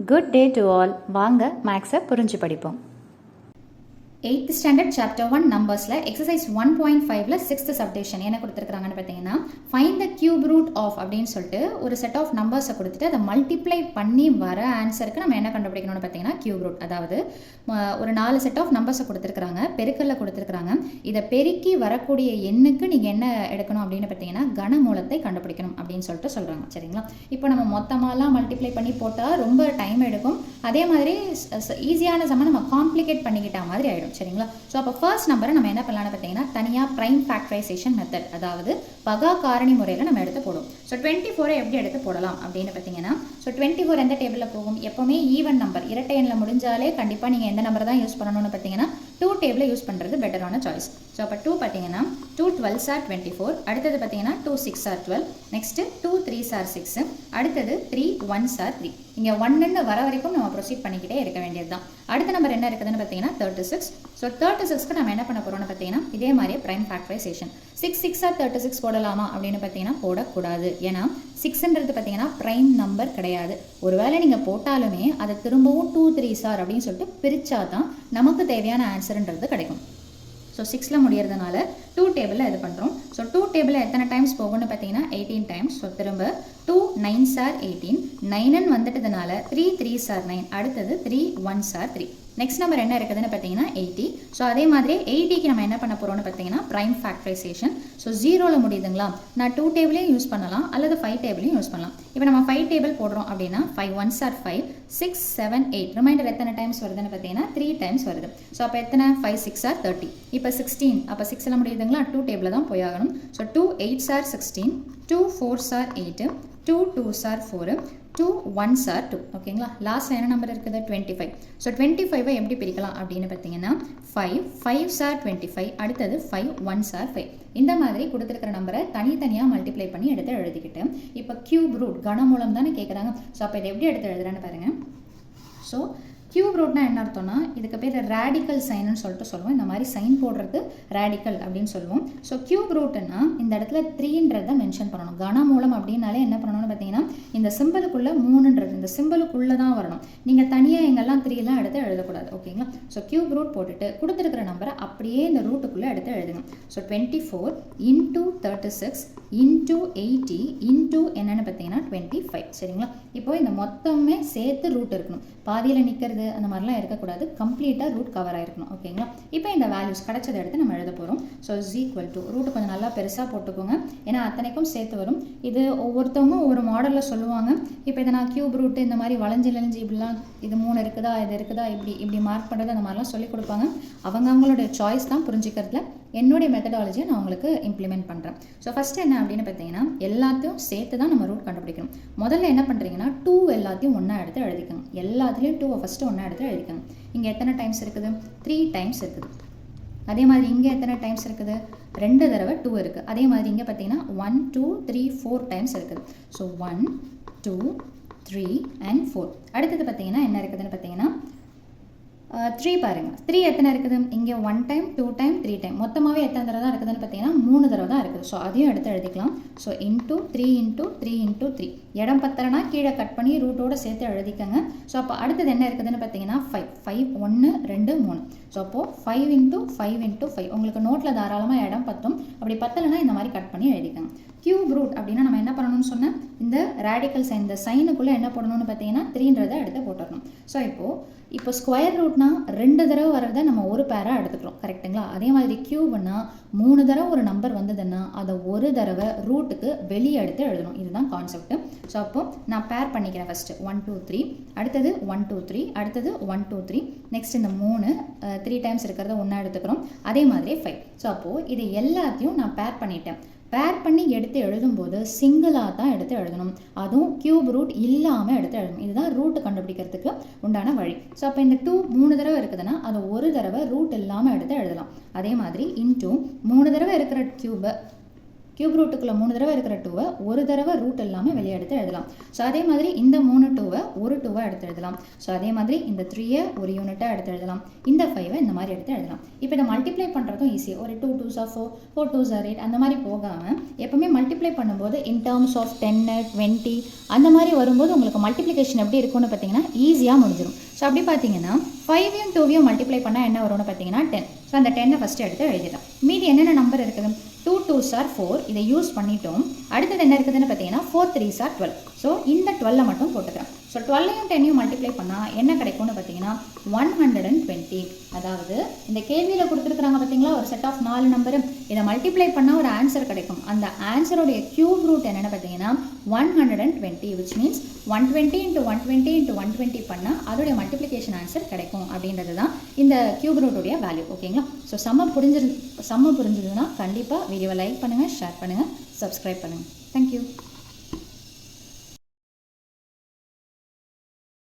Good day to all. வாங்க மேக்ஸை புரிஞ்சு படிப்போம். 8th ஸ்டாண்டர்ட் சாப்டர் 1 நம்பர்ஸில் எக்ஸசைஸ் 1.5ல 6th சப்டிவிஷன் என்ன கொடுத்துருக்காங்கன்னு பார்த்தீங்கன்னா, find the cube root of அப்படின்னு சொல்லிட்டு ஒரு செட் ஆஃப் நம்பர்ஸை கொடுத்துட்டு அதை மல்டிப்ளை பண்ணி வர ஆன்சருக்கு நம்ம என்ன கண்டுபிடிக்கணும்னு பார்த்தீங்கன்னா கியூப் ரூட். அதாவது ஒரு 4 செட் ஆஃப் நம்பர்ஸை கொடுத்துருக்காங்க, பெருக்கல்ல கொடுத்துருக்காங்க. இதை பெருக்கி வரக்கூடிய எண்ணுக்கு நீங்கள் என்ன எடுக்கணும் அப்படின்னு பார்த்தீங்கன்னா கனமூலத்தை கண்டுபிடிக்கணும் அப்படின்னு சொல்லிட்டு சொல்கிறாங்க. சரிங்களா? இப்போ நம்ம மொத்தமாலாம் மல்டிப்ளை பண்ணி போட்டால் ரொம்ப டைம் எடுக்கும். அதே மாதிரி ஈஸியான சமம் நம்ம காம்ப்ளிகேட் பண்ணிக்கிட்ட மாதிரி ஆகிடும். சரிங்களா? ஸோ அப்போ ஃபர்ஸ்ட் நம்பரை நம்ம என்ன பண்ணலாம்னு பார்த்தீங்கன்னா தனியாக ப்ரைம் ஃபேக்டரைசேஷன் மெத்தட், அதாவது பகா காரணி முறையில் நம்ம எடுத்து போடும். ஸோ 24 எப்படி எடுத்து போடலாம் அப்படின்னு பார்த்தீங்கன்னா, ஸோ 24 எந்த டேபிளில் போகும்? எப்போவுமே ஈவன் நம்பர் இரட்டை எண்ணில் முடிஞ்சாலே கண்டிப்பாக நீங்கள் எந்த நம்பர் தான் யூஸ் பண்ணணும்னு பார்த்தீங்கன்னா 2 டேபிளை யூஸ் பண்ணுறது பெட்டரான சாய்ஸ். ஸோ அப்போ 2 பார்த்தீங்கன்னா 2 12s are 24, அடுத்தது பார்த்தீங்கன்னா 2 6s are 12, next 2 3s are 6, அடுத்தது 3 1s are 3. இங்கே 1ன்னு வர வரைக்கும் நம்ம ப்ரொசீட் பண்ணிக்கிட்டே இருக்க வேண்டியது தான். அடுத்த நம்பர் என்ன இருக்குதுன்னு பார்த்தீங்கன்னா 36. ஸோ 36க்கு நம்ம என்ன பண்ண போகிறோம்னு பார்த்தீங்கன்னா இதே மாதிரியே ப்ரைம் ஃபேக்டரைசேஷன். 6 6 ஆர் 36 போடலாமா அப்படின்னு பார்த்தீங்கன்னா போடக்கூடாது. ஏன்னா 6ன்றது பார்த்தீங்கன்னா ப்ரைம் நம்பர் கிடையாது. ஒருவேளை நீங்கள் போட்டாலுமே அதை திரும்பவும் 2 3s are அப்படின்னு சொல்லிட்டு பிரித்தா தான் நமக்கு தேவையான ஆன்சருன்றது கிடைக்கும். ஸோ 6ல் முடியறதுனால 2 டேபிளில் இது பண்ணுறோம். ஸோ 2 டேபிளில் எத்தனை டைம்ஸ் போகும்னு பார்த்தீங்கன்னா 18 டைம்ஸ். ஸோ திரும்ப 2 9s are 18, 9ன்னு வந்துட்டதுனால 3 3s are 9, அடுத்தது 3 1s are 3. நெக்ஸ்ட் நம்பர் என்ன இருக்குதுன்னு பார்த்தீங்கன்னா 80. ஸோ அதே மாதிரி 80க்கு நம்ம என்ன பண்ண போகிறோம்னு பார்த்தீங்கன்னா ப்ரைம் ஃபேக்டரைசேஷன். ஸோ 0ல் முடியுதுங்களா? நான் 2 டேபிளையும் யூஸ் பண்ணலாம் அல்லது 5 டேபிளையும் யூஸ் பண்ணலாம். இப்போ நம்ம 5 டேபிள் போடுறோம் அப்படின்னா 5 1s are 5, 6 7 8, ரிமைண்டர் எத்தனை டைம்ஸ் வருதுன்னு பார்த்தீங்கன்னா 3 டைம்ஸ் வருது. ஸோ அப்போ எத்தனை? 5 6 are 30. இப்போ 16, அப்போ 6ல் முடியுதுங்களா? 2 டேபிளில் தான் போய் ஆகணும். So 2 8s are 16, 2 4s are 8, 2 2s are 4, 2 1s are 2. ஓகேங்களா? லாஸ்ட் என்ன நம்பர் இருக்குது? 25. ஸோ 25 எப்படி பிரிக்கலாம் அப்படின்னு பார்த்தீங்கன்னா 5 5s are 25, அடுத்தது 5 1s are 5. இந்த மாதிரி கொடுத்துருக்கிற நம்பரை தனித்தனியாக மல்டிப்ளை பண்ணி எடுத்து எழுதிக்கிட்டு இப்போ கியூப் ரூட் கனமூலம் தானே கேட்குறாங்க. ஸோ அப்போ இதை எப்படி எடுத்து எழுதுறேன்னு பாருங்கள். ஸோ கியூப் ரூட்னா என்ன அர்த்தம்னா இதுக்கு பேர் ரேடிக்கல் சைன்னு சொல்லிட்டு சொல்லுவோம். இந்த மாதிரி சைன் போடுறது ரேடிக்கல் அப்படின்னு சொல்லுவோம். ஸோ கியூப் ரூட்னா இந்த இடத்துல 3ன்றதை மென்ஷன் பண்ணணும். கனமூலம் அப்படின்னாலே என்ன பண்ணணும்னு பார்த்தீங்கன்னா இந்த சிம்பிளுக்குள்ளே 3ன்றது இந்த சிம்பிளுக்குள்ளே தான் வரணும். நீங்கள் தனியாக எங்கெல்லாம் 3லாம் எடுத்து எழுதக்கூடாது. ஓகேங்களா? ஸோ கியூப் ரூட் போட்டுட்டு கொடுத்துருக்கிற நம்பரை அப்படியே இந்த ரூட்டுக்குள்ளே எடுத்து எழுதுங்க. ஸோ 24 இன்டூ 36 இன்டூ 80 இன்டூ என்னென்னு பார்த்தீங்கன்னா 25. சரிங்களா? இப்போ இந்த மொத்தமே சேர்த்து ரூட் இருக்கணும். பாதியில் நிற்கிறது அந்த மாதிரிலாம் இருக்கக்கூடாது. கம்ப்ளீட்டாக ரூட் கவர் ஆகிருக்கணும். ஓகேங்களா? இப்போ இந்த வேல்யூஸ் கிடைச்சதை எடுத்து நம்ம எழுத போகிறோம். So is equal to root கொஞ்சம் நல்லா பெருசாக போட்டுக்கோங்க. ஏன்னா அத்தனைக்கும் சேர்த்து வரும். இது ஒவ்வொருத்தவங்க ஒவ்வொரு மாடலில் சொல்லுவாங்க. இப்போ இதை நான் கியூப் ரூட்டு இந்த மாதிரி வளைஞ்சு இப்படிலாம் இது 3 இருக்குதா இது இருக்குதா இப்படி மார்க் பண்ணுறது அந்த மாதிரிலாம் சொல்லிக் கொடுப்பாங்க. அவங்களுடைய சாய்ஸ் தான் புரிஞ்சுக்கிறதுல. என்னுடைய மெத்தடாலஜியை நான் உங்களுக்கு இம்ப்ளிமெண்ட் பண்ணுறேன். ஸோ ஃபஸ்ட்டு என்ன அப்படின்னு பார்த்தீங்கன்னா எல்லாத்தையும் சேர்த்து தான் நம்ம ரூட் கண்டுபிடிக்கணும். முதல்ல என்ன பண்ணுறீங்கன்னா 2 எல்லாத்தையும் ஒன்றா எடுத்து எழுதிக்கணும். எல்லாத்துலேயும் 2 ஃபஸ்ட்டு ஒன்றா எடுத்து எழுதிக்கணும். இங்கே எத்தனை டைம்ஸ் இருக்குது? 3 டைம்ஸ் இருக்குது. அதே மாதிரி இங்கே எத்தனை டைம்ஸ் இருக்குது? 2 தடவை 2 இருக்குது. அதே மாதிரி இங்கே பார்த்தீங்கன்னா 1 2 3 4 டைம்ஸ் இருக்குது. So 1 2 3 and 4. அடுத்தது பார்த்தீங்கன்னா என்ன இருக்குதுன்னு பார்த்தீங்கன்னா 3 பாருங்கள். 3 எத்தனை இருக்குது? இங்கே 1 டைம் 2 டைம் 3 டைம் மொத்தமாகவே எத்தனை தடவை தான் இருக்குதுன்னு பார்த்தீங்கன்னா 3 தடவை தான் இருக்குது. ஸோ அதையும் எடுத்து எழுதிக்கலாம். So into 3 into 3 into 3. இடம் பத்தலைனா கீழே கட் பண்ணி ரூட்டோடு சேர்த்து எழுதிக்கங்க. ஸோ அப்போ அடுத்தது என்ன இருக்குதுன்னு பார்த்தீங்கன்னா 5 1 2 3. ஸோ அப்போது 5 இன்டூ 5 இன்டூ 5. உங்களுக்கு நோட்டில் தாராளமாக இடம் பத்தும். அப்படி பத்தலைனா இந்த மாதிரி கட் பண்ணி எழுதிக்கங்க. கியூப் ரூட் அப்படின்னா நம்ம என்ன பண்ணணும்னு சொன்னால் இந்த ரேடிக்கல் சைன் இந்த சைனுக்குள்ளே என்ன போடணும்னு பார்த்தீங்கன்னா 3ன்றதை எடுத்து போட்டுடணும். ஸோ இப்போ ஸ்கொயர் ரூட்னா 2 தடவை வரதை நம்ம ஒரு பேராக எடுத்துக்கிறோம். கரெக்டுங்களா? அதே மாதிரி கியூப்னா 3 தடவை ஒரு நம்பர் வந்ததுன்னா அதை ஒரு தடவை ரூட்டுக்கு வெளியே எடுத்து எழுதணும். இதுதான் கான்செப்ட். ஸோ அப்போ நான் பேர் பண்ணிக்கிறேன். ஃபஸ்ட்டு 1 2 3, அடுத்தது 1 2 3, அடுத்தது 1 2 3, நெக்ஸ்ட் இந்த 3 டைம்ஸ் இருக்கிறத ஒன்றா எடுத்துக்கிறோம். அதே மாதிரி 5. ஸோ அப்போது இது எல்லாத்தையும் நான் பேர் பண்ணிட்டேன். பேர் பண்ணி எடுத்து எழுதும்போது சிங்கிளாக தான் எடுத்து எழுதணும். அதுவும் கியூப் ரூட் இல்லாமல் எடுத்து எழுதணும். இதுதான் ரூட் கண்டுபிடிக்கிறதுக்கு உண்டான வழி. ஸோ அப்போ இந்த 2 3 தடவை இருக்குதுன்னா அதை ஒரு தடவை ரூட் இல்லாமல் எடுத்து எழுதலாம். அதே மாதிரி இன்டூ 3 தடவை இருக்கிற கியூபை கியூப் ரூட்டுக்குள்ளே 3 தடவை இருக்கிற 2வை ஒரு தடவை ரூட் இல்லாமல் வெளியே எடுத்து எழுதலாம். ஸோ அதே மாதிரி இந்த 3 2வை ஒரு 2வை எடுத்து எழுதலாம். ஸோ அதே மாதிரி இந்த 3யை ஒரு யூனிட்டாக எடுத்து எழுதலாம். இந்த 5வை இந்த மாதிரி எடுத்து எழுதலாம். இப்போ இதை மல்டிப்ளை பண்ணுறதும் ஈஸி. ஒரு 2 2s are 4, 4 2s are 8 அந்த மாதிரி போகாமல் எப்போவுமே மல்டிப்ளை பண்ணும்போது இன் டேர்ம்ஸ் ஆஃப் 10 20 அந்த மாதிரி வரும்போது உங்களுக்கு மல்டிப்ளிகேஷன் எப்படி இருக்கும்னு பார்த்தீங்கன்னா ஈஸியாக முடிஞ்சிடும். ஸோ அப்படி பார்த்தீங்கன்னா 5யும் 2வையும் மல்டிப்ளை பண்ணால் என்ன வரும்னு பார்த்தீங்கன்னா 10. ஸோ அந்த 10னை ஃபஸ்ட்டு எடுத்து எழுதிடலாம். மீதி என்னென்ன நம்பர் இருக்குது? 2 2s are 4 இதை யூஸ் பண்ணிட்டோம். அடுத்தது என்ன இருக்குதுன்னு பார்த்தீங்கன்னா 4 3s are 12. ஸோ இந்த 12 மட்டும் போட்டுக்கிறேன். ஸோ 12யும் 10யும் மல்டிப்ளை பண்ணால் என்ன கிடைக்கும்னு பார்த்தீங்கன்னா 120. அதாவது இந்த கேள்வியில் கொடுத்துருக்குறாங்க பார்த்தீங்களா ஒரு செட் ஆஃப் 4 நம்பரு, இதை மல்டிப்ளை பண்ணால் ஒரு ஆன்சர் கிடைக்கும். அந்த ஆன்சருடைய கியூப் ரூட் என்னென்னு பார்த்தீங்கன்னா 120, which means 120 × 120 × 120 பண்ணால் அதோடைய மல்டிப்ளிகேஷன் ஆன்சர் கிடைக்கும் அப்படின்றது தான் இந்த கியூப் ரூட்டுடைய வேல்யூ. ஓகேங்களா? ஸோ சம்ம புரிஞ்சதுன்னா கண்டிப்பாக வீடியோவை லைக் பண்ணுங்கள், ஷேர் பண்ணுங்கள், சப்ஸ்கிரைப் பண்ணுங்கள். தேங்க்யூ.